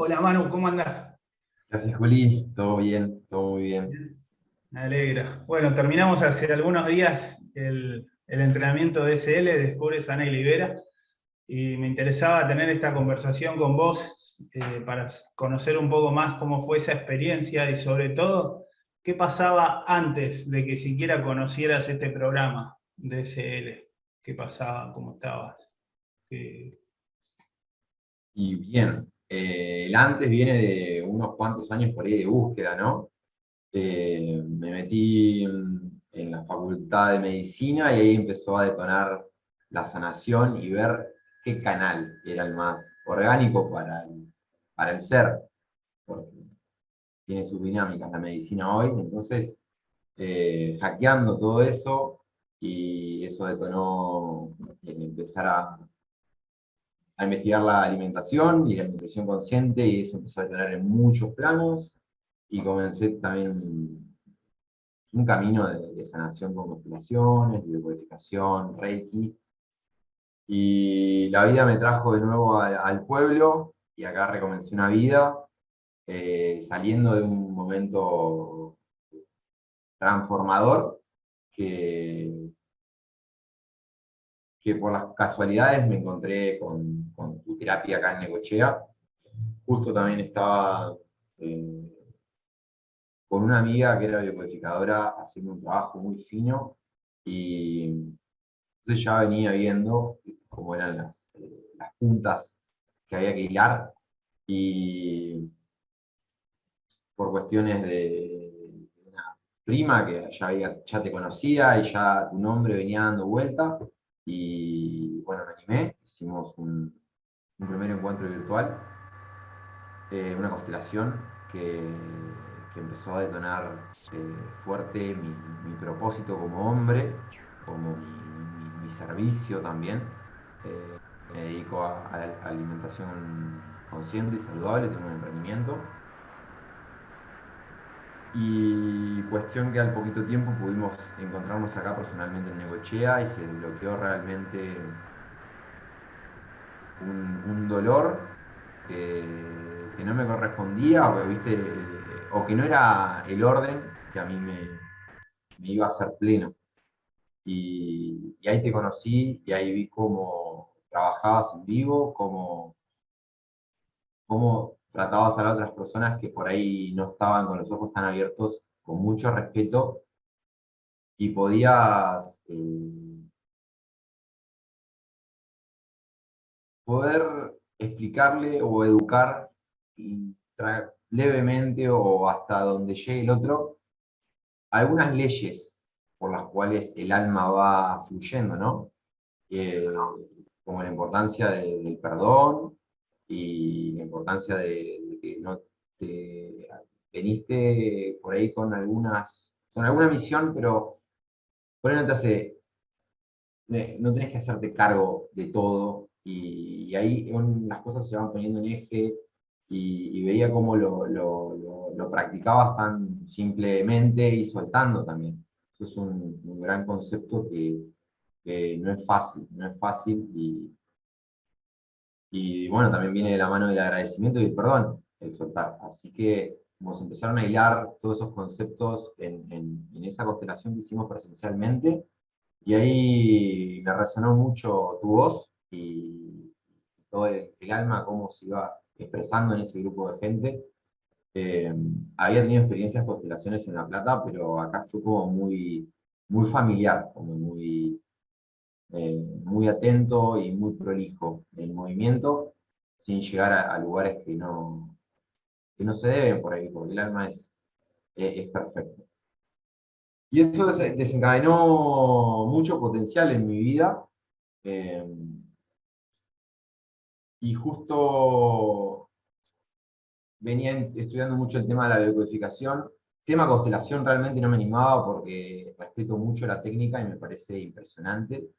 Hola Manu, ¿cómo andás? Gracias, Juli. Todo bien, todo muy bien. Bien. Me alegra. Bueno, terminamos hace algunos días el entrenamiento de SL, Descubre, Sana y Libera, y me interesaba tener esta conversación con vos para conocer un poco más cómo fue esa experiencia y sobre todo qué pasaba antes de que siquiera conocieras este programa de SL. ¿Qué pasaba? ¿Cómo estabas? ¿Qué- Y bien, el antes viene de unos cuantos años por ahí de búsqueda, ¿no? Me metí en la facultad de medicina y ahí empezó a detonar la sanación y ver qué canal era el más orgánico para el ser, porque tiene sus dinámicas la medicina hoy. Entonces, hackeando todo eso, y eso detonó empezar a investigar la alimentación y la nutrición consciente, y eso empezó a tener en muchos planos, y comencé también un camino de sanación con constelaciones, biodescodificación, Reiki, y la vida me trajo de nuevo al pueblo, y acá recomencé una vida, saliendo de un momento transformador que, que por las casualidades me encontré con tu terapia acá en Necochea. Justo también estaba eh, con una amiga que era biocodificadora haciendo un trabajo muy fino, y entonces ya venía viendo cómo eran las puntas que había que hilar, y por cuestiones de una prima que ya te conocía y ya tu nombre venía dando vuelta, y bueno, me animé, hicimos un primer encuentro virtual, una constelación que empezó a detonar fuerte mi propósito como hombre, como mi servicio también. Eh, Me dedico a la alimentación consciente y saludable, tengo un emprendimiento. Y cuestión que al poquito tiempo pudimos encontrarnos acá personalmente en Negochea, y se bloqueó realmente un dolor que no me correspondía, o, ¿viste? O que no era el orden que a mí me iba a hacer pleno. Y ahí te conocí, y ahí vi cómo trabajabas en vivo, cómo tratabas a las otras personas que por ahí no estaban con los ojos tan abiertos, con mucho respeto, y podías poder explicarle o educar levemente, o hasta donde llegue el otro, algunas leyes por las cuales el alma va fluyendo, ¿no? Eh, Como la importancia del perdón, y la importancia de que no te veniste por ahí con alguna misión, pero por ahí no te hace, no tenés que hacerte cargo de todo, y ahí las cosas se van poniendo en eje, y veía cómo lo practicabas tan simplemente y soltando también. Eso es un gran concepto que no es fácil, no es fácil, y bueno, también viene de la mano del agradecimiento y el perdón, el soltar. Así que como se empezaron a hilar todos esos conceptos en esa constelación que hicimos presencialmente, y ahí me resonó mucho tu voz y todo el alma, cómo se iba expresando en ese grupo de gente. Eh, Había tenido experiencias constelaciones en La Plata, pero acá fue como muy familiar, como muy atento y muy prolijo en movimiento, sin llegar a lugares que no se deben por ahí, porque el alma es perfecto. Y eso desencadenó mucho potencial en mi vida. eh, y justo venía estudiando mucho el tema de la biocodificación. Tema constelación realmente no me animaba, porque respeto mucho la técnica y me parece impresionante.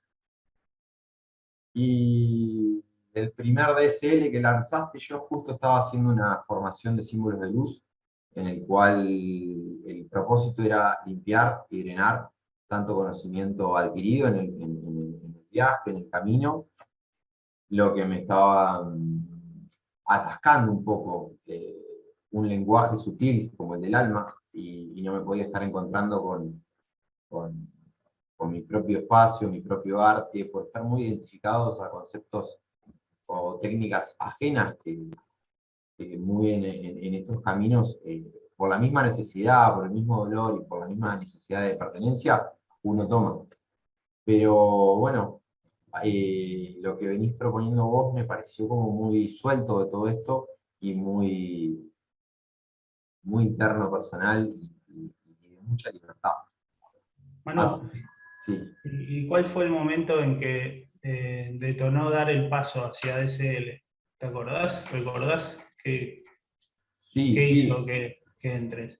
Y el primer DSL que lanzaste, yo justo estaba haciendo una formación de símbolos de luz, en el cual el propósito era limpiar y drenar tanto conocimiento adquirido en el viaje, en el camino, lo que me estaba atascando un poco un lenguaje sutil como el del alma, y no me podía estar encontrando con, con mi propio espacio, mi propio arte, por estar muy identificados a conceptos o técnicas ajenas que muy en estos caminos, por la misma necesidad, por el mismo dolor y por la misma necesidad de pertenencia, uno toma. Pero bueno, lo que venís proponiendo vos me pareció como muy suelto de todo esto y muy interno, personal y de mucha libertad. Así, Manu, sí, ¿y cuál fue el momento en que detonó dar el paso hacia DSL? ¿Te acordás? ¿Recordás sí, qué sí. hizo que entres?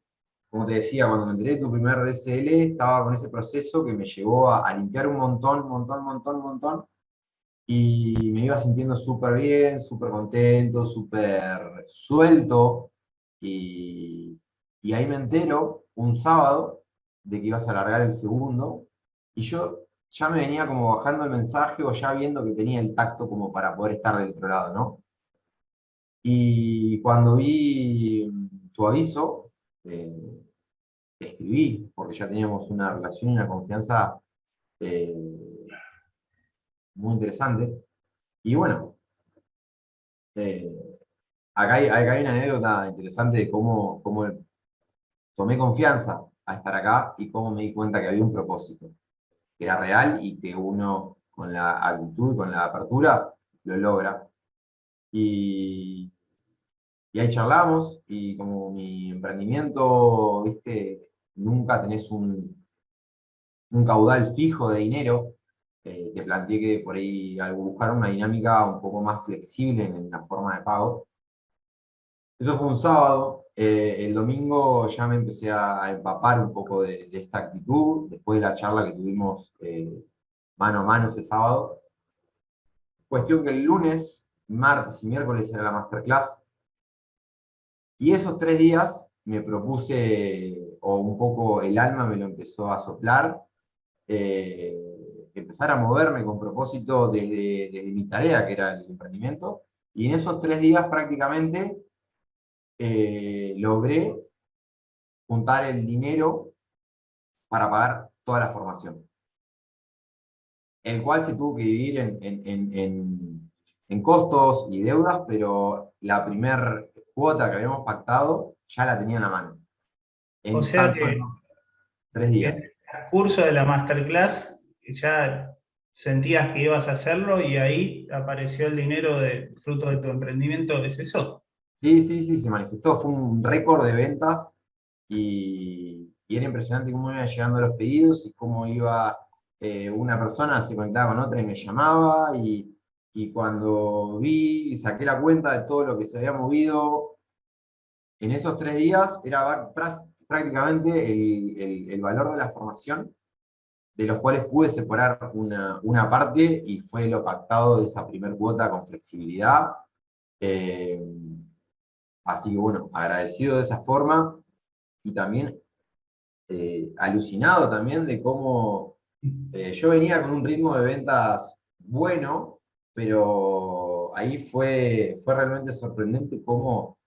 Como te decía, cuando me enteré de tu primer DSL, estaba con ese proceso que me llevó a limpiar un montón, montón, montón, montón, y me iba sintiendo súper bien, súper contento, súper suelto, y, y ahí me entero un sábado de que ibas a largar el segundo, y yo ya me venía como bajando el mensaje o ya viendo que tenía el tacto como para poder estar del otro lado, ¿no? Y cuando vi tu aviso, eh, te escribí, porque ya teníamos una relación y una confianza eh, muy interesante. Y bueno, eh, acá hay una anécdota interesante de cómo tomé confianza a estar acá y cómo me di cuenta que había un propósito, que era real y que uno con la actitud, con la apertura, lo logra. Y, y ahí charlamos y como mi emprendimiento, viste, nunca tenés un caudal fijo de dinero, te planteé que por ahí al buscar una dinámica un poco más flexible en la forma de pago. Eso fue un sábado. El domingo ya me empecé a empapar un poco de esta actitud, después de la charla que tuvimos mano a mano ese sábado. Cuestión que el lunes, martes y miércoles era la masterclass, y esos 3 días me propuse, o un poco el alma me lo empezó a soplar, empezar a moverme con propósito desde mi tarea, que era el emprendimiento, y en esos 3 días prácticamente logré juntar el dinero para pagar toda la formación, el cual se tuvo que dividir en costos y deudas, pero la primer cuota que habíamos pactado ya la tenía en la mano, O en sea tan que solo tres en el días. transcurso de la masterclass ya sentías que ibas a hacerlo y ahí apareció el dinero fruto de tu emprendimiento, ¿es eso? Sí, sí, sí, se manifestó, fue un récord de ventas y era impresionante cómo iban llegando los pedidos y cómo iba una persona, se conectaba con otra y me llamaba y cuando vi y saqué la cuenta de todo lo que se había movido en esos 3 días, era prácticamente el valor de la formación, de los cuales pude separar una parte y fue lo pactado de esa primer cuota con flexibilidad. Eh, Así que bueno, agradecido de esa forma y también alucinado también de cómo yo venía con un ritmo de ventas bueno, pero ahí fue realmente sorprendente cómo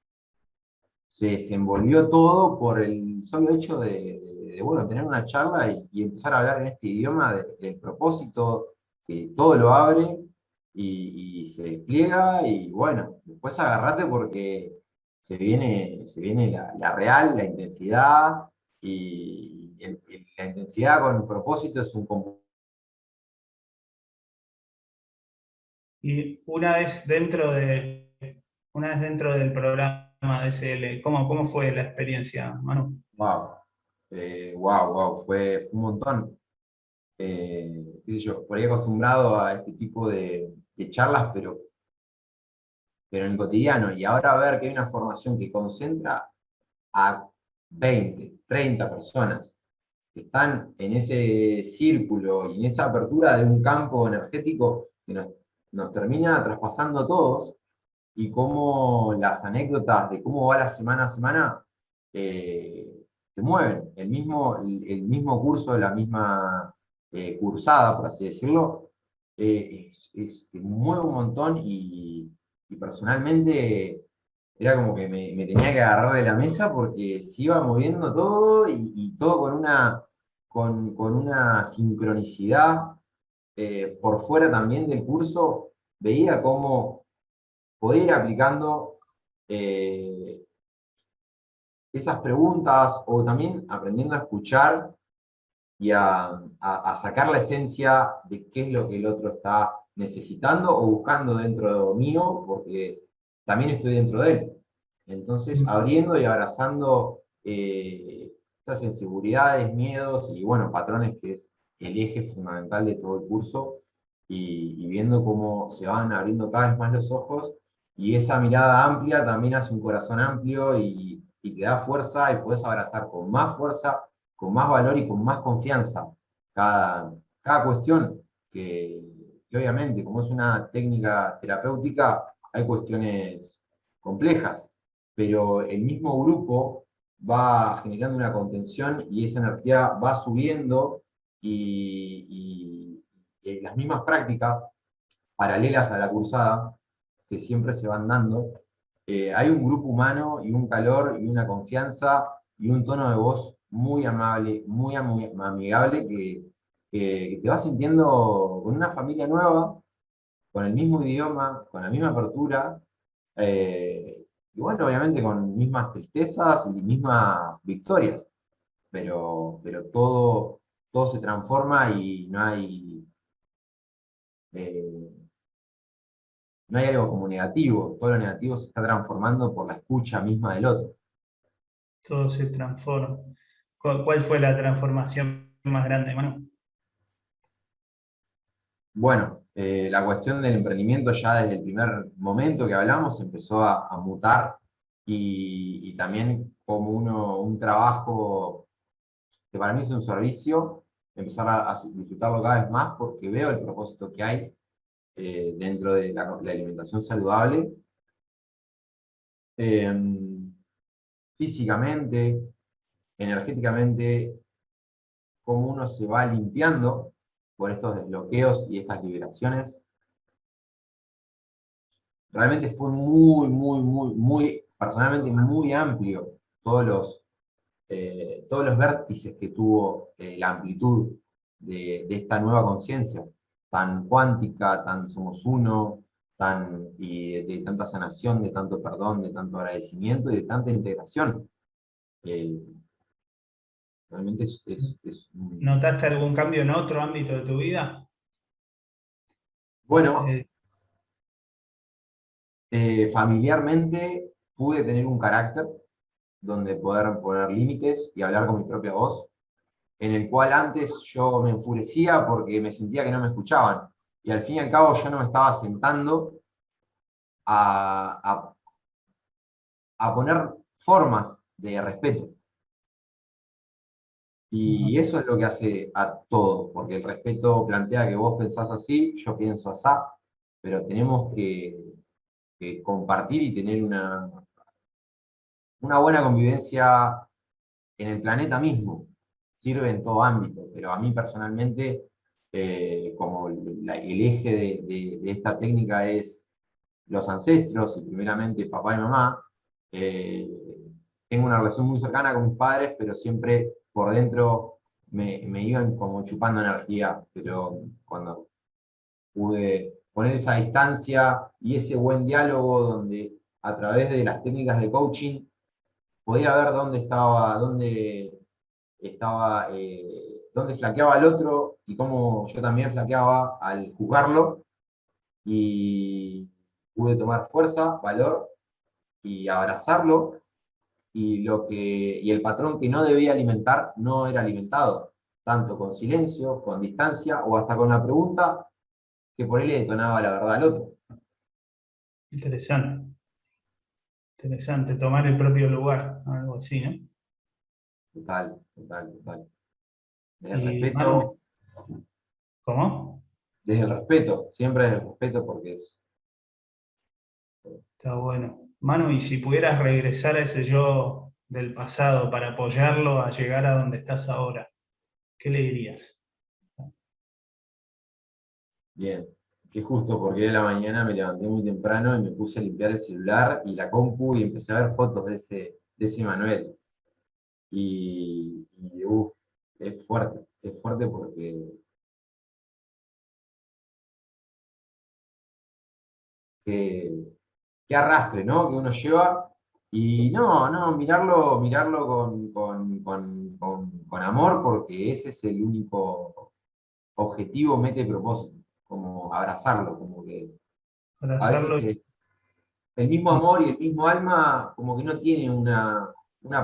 se desenvolvió todo por el solo hecho bueno, tener una charla y empezar a hablar en este idioma del propósito, que todo lo abre y se despliega y bueno, después agarrate porque se viene la real, la intensidad y la intensidad con el propósito es un Y una vez dentro del programa de SL, ¿cómo fue la experiencia, Manu? wow, wow, wow, fue un montón. Qué sé yo, por ahí acostumbrado a este tipo de charlas, pero en el cotidiano, y ahora ver que hay una formación que concentra a 20 30 personas que están en ese círculo y en esa apertura de un campo energético que nos termina traspasando a todos, y cómo las anécdotas de cómo va la semana a semana eh, te mueven. El mismo curso, la misma cursada, por así decirlo, te mueve un montón y personalmente era como que me tenía que agarrar de la mesa porque se iba moviendo todo y todo con una sincronicidad. Por fuera también del curso veía cómo podía ir aplicando eh, esas preguntas o también aprendiendo a escuchar y a sacar la esencia de qué es lo que el otro está necesitando o buscando dentro mío, porque también estoy dentro de él. Entonces, abriendo y abrazando esas inseguridades, miedos y, bueno, patrones que es el eje fundamental de todo el curso, y viendo cómo se van abriendo cada vez más los ojos, y esa mirada amplia también hace un corazón amplio y te da fuerza y puedes abrazar con más fuerza, con más valor y con más confianza cada cuestión, que, que obviamente, como es una técnica terapéutica, hay cuestiones complejas, pero el mismo grupo va generando una contención y esa energía va subiendo y las mismas prácticas paralelas a la cursada que siempre se van dando, hay un grupo humano y un calor y una confianza y un tono de voz muy amable, muy amigable que te vas sintiendo con una familia nueva, con el mismo idioma, con la misma apertura, y bueno, obviamente con mismas tristezas y mismas victorias, pero todo se transforma y eh, no hay algo como negativo, todo lo negativo se está transformando por la escucha misma del otro. Todo se transforma. ¿Cuál fue la transformación más grande, Manu? Bueno, la cuestión del emprendimiento ya desde el primer momento que hablamos empezó a mutar y también como un trabajo que para mí es un servicio, empezar a disfrutarlo cada vez más porque veo el propósito que hay dentro de la alimentación saludable, eh, físicamente, energéticamente, cómo uno se va limpiando por estos desbloqueos y estas liberaciones. Realmente fue muy, personalmente muy amplio todos los vértices que tuvo la amplitud de esta nueva conciencia, tan cuántica, tan somos uno, y de tanta sanación, de tanto perdón, de tanto agradecimiento y de tanta integración. Eh, Realmente ¿Notaste algún cambio en otro ámbito de tu vida? bueno. Eh, Familiarmente pude tener un carácter donde poder poner límites y hablar con mi propia voz, en el cual antes yo me enfurecía porque me sentía que no me escuchaban. Y al fin y al cabo yo no me estaba sentando a, a, a poner formas de respeto. Y eso es lo que hace a todo, porque el respeto plantea que vos pensás así, yo pienso asá, pero tenemos que compartir y tener una buena convivencia en el planeta mismo, sirve en todo ámbito, pero a mí personalmente, como el eje de esta técnica es los ancestros, y primeramente papá y mamá, eh, tengo una relación muy cercana con mis padres, pero siempre por dentro me iban como chupando energía, pero cuando pude poner esa distancia y ese buen diálogo donde a través de las técnicas de coaching podía ver dónde flaqueaba el otro y cómo yo también flaqueaba al juzgarlo, y pude tomar fuerza, valor y abrazarlo, y el patrón que no debía alimentar no era alimentado, tanto con silencio, con distancia o hasta con la pregunta que por él le detonaba la verdad al otro. Interesante, interesante. Tomar el propio lugar, algo así, ¿no? Total, total, total. Desde el Y Manu, respeto, ¿cómo? siempre desde el respeto porque es... Está bueno. Manu, y si pudieras regresar a ese yo del pasado para apoyarlo a llegar a donde estás ahora, ¿qué le dirías? Bien. que justo porque de la mañana me levanté muy temprano y me puse a limpiar el celular y la compu y empecé a ver fotos de ese Manuel. Y uf, es fuerte porque qué, qué arrastre, ¿no? Que uno lleva. Y no, mirarlo con amor, porque ese es el único objetivo, mete y propósito, como abrazarlo, como que para a veces hacerlo. el mismo amor y el mismo alma, como que no tiene una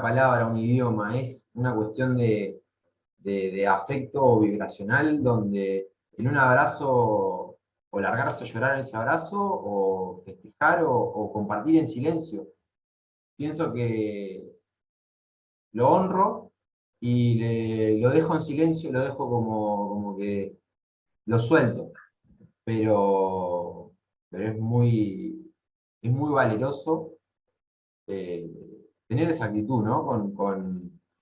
palabra, un idioma, es una cuestión de afecto vibracional, donde en un abrazo, o largarse a llorar en ese abrazo, o festejar, o compartir en silencio. Pienso que lo honro y lo dejo en silencio, lo dejo como que lo suelto, pero, pero es muy valeroso eh, tener esa actitud, ¿no?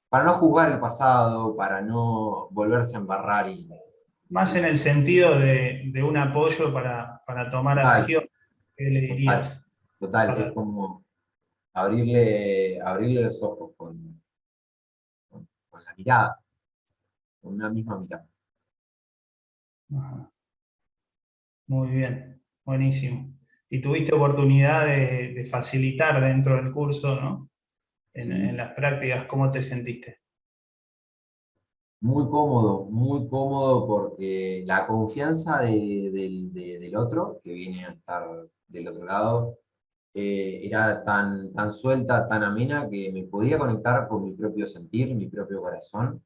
Para no juzgar el pasado, para no volverse a embarrar Más en el sentido de un apoyo para tomar total, acción. ¿Qué le total, dirías? total, es Para, como abrirle los ojos con la mirada, con una misma mirada. ajá, muy bien, buenísimo. Y tuviste oportunidad de facilitar dentro del curso, ¿no? En Sí, las prácticas, ¿cómo te sentiste? muy cómodo porque la confianza del otro, que viene a estar del otro lado, era tan suelta, tan amena, que me podía conectar con mi propio sentir, mi propio corazón.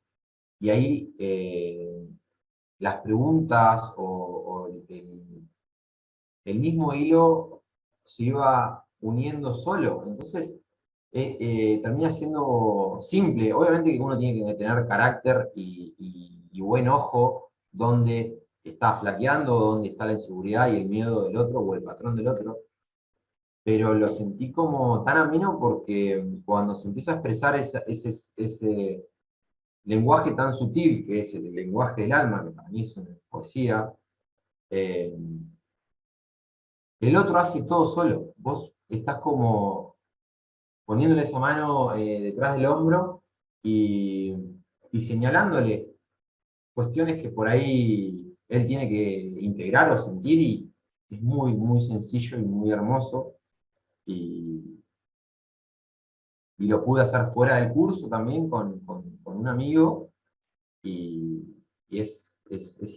Y ahí las preguntas o el mismo hilo se iba uniendo solo. Entonces, termina siendo simple. Obviamente que uno tiene que tener carácter y buen ojo donde está flaqueando, donde está la inseguridad y el miedo del otro o el patrón del otro. Pero lo sentí como tan ameno porque cuando se empieza a expresar ese lenguaje tan sutil que es el lenguaje del alma, que para mí es una poesía, eh, el otro hace todo solo. Vos estás como poniéndole esa mano detrás del hombro y, y señalándole cuestiones que por ahí él tiene que integrar o sentir y es muy sencillo y muy hermoso. Y, y lo pude hacer fuera del curso también con un amigo y, es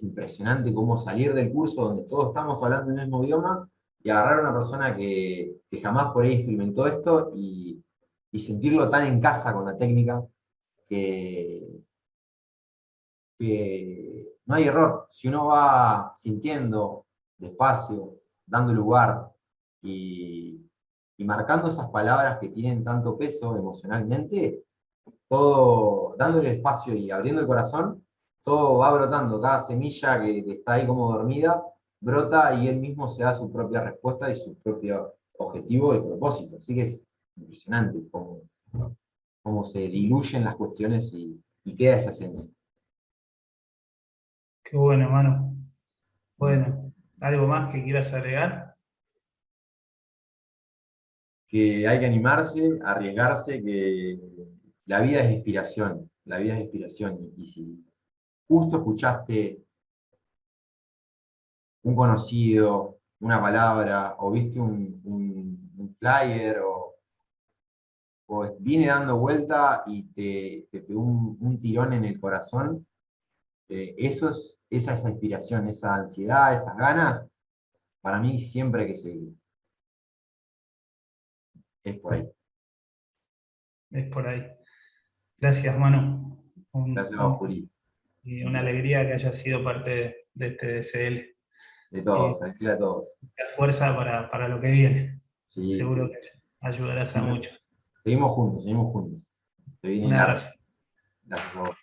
impresionante cómo salir del curso donde todos estamos hablando el mismo idioma y agarrar a una persona que jamás por ahí experimentó esto y sentirlo tan en casa con la técnica que, que no hay error. Si uno va sintiendo despacio, dando lugar y, y marcando esas palabras que tienen tanto peso emocionalmente, todo dándole espacio y abriendo el corazón, todo va brotando, cada semilla que está ahí como dormida, brota y él mismo se da su propia respuesta y su propio objetivo y propósito. Así que es impresionante cómo se diluyen las cuestiones y queda esa esencia. Qué bueno, hermano. Bueno, ¿algo más que quieras agregar? Que hay que animarse, arriesgarse, que la vida es inspiración, la vida es inspiración. Y si justo escuchaste un conocido, una palabra, o viste un flyer, o viene dando vuelta y te pegó un tirón en el corazón, esa inspiración, esa ansiedad, esas ganas, para mí siempre hay que seguir. Es por ahí. Es por ahí. Gracias, Manu. Gracias a vos, Juli. Y Un una placer. alegría que hayas sido parte de este DCL. De Y todos, a todos. la fuerza para lo que viene. Sí, sí, Seguro sí. que ayudarás a muchos. Seguimos juntos, se viene Un largo. abrazo. Gracias a vos.